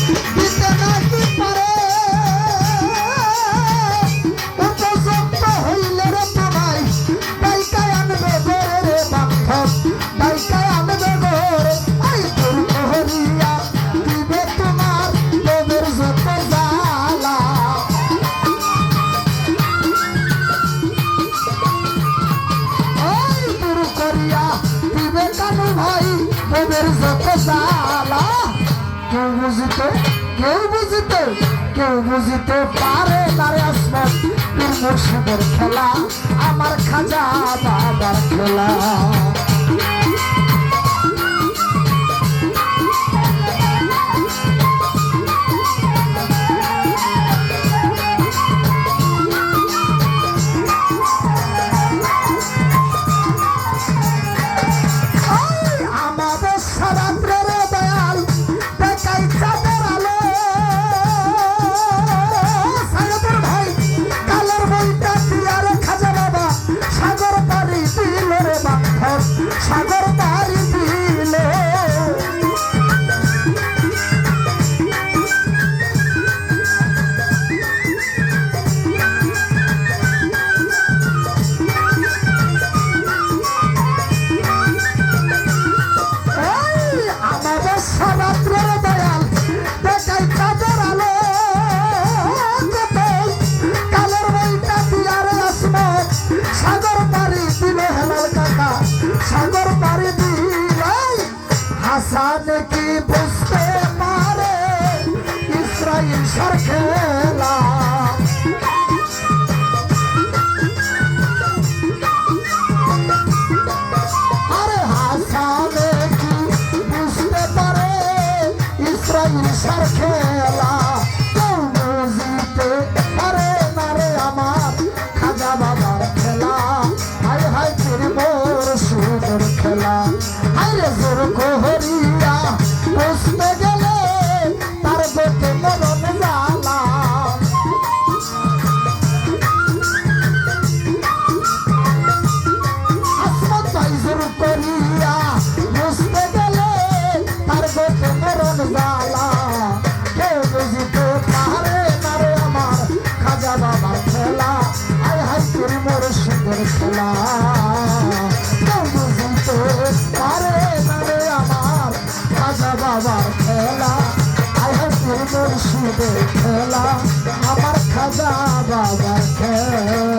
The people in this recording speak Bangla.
দিতে নাকি পারে উপযুক্ত হইলে রে তোমায় ডাইকায় আনবে গোরে রে বান্ধব ডাইকায় আনবে গোরে আই তোর কোহরিয়া দিবে তোমার লোভের যত জ্বালা ওই তোর করিয়া দিবে কানু ভাই লোভের যত জ্বালা কেউ বুঝিতে পারে না রে আসমত পীর মুর্শিদের খেলা আমার খাজা বাবার খেলা আমাদের সারাত্রের দয়াল দেখাই চাঁদের আলো সায়দের ভাই কালের বইটা দিয়ারে খাজা বাবা সাগর পাড়ি দিল রে বান্ধব সাগর পাড়ি দিল আমাদের সারাত্রের দয়াল দেখাই চাঁদের আলো কালের বইটা দিয়ারে আসমত সাগর পাড়ি দিল হেলাল কাকা সাগর পাড়ি দিল হাসান কি বুঝতে পারে ইসরাইল সার খেলা আরে হাসানে কি বুঝতে পারে ইসরাইল সার খেলা কেউ বুঝতে পারে না রে আমার খাজা বাবার খেলা হায় হায় পীর মুর্শিদের খেলা হায় রে জোর কোহরিয়া বুঝতে গেলে তার গোটে মরণ জ্বালা আসমত ভাই জোর করিয়া বুঝতে গেলে তার গোটে মরণ জ্বালা কেউ বুঝিতে পারে না রে আমার খাজা বাবার খেলা আয় হায় পীর মুর্শিদের খেলা কেউ বুঝিতে পারে না রে আমার খাজা বাবার খেলা আয় হায় পীর মুর্শিদের খেলা আমার খাজা বাবার খেলা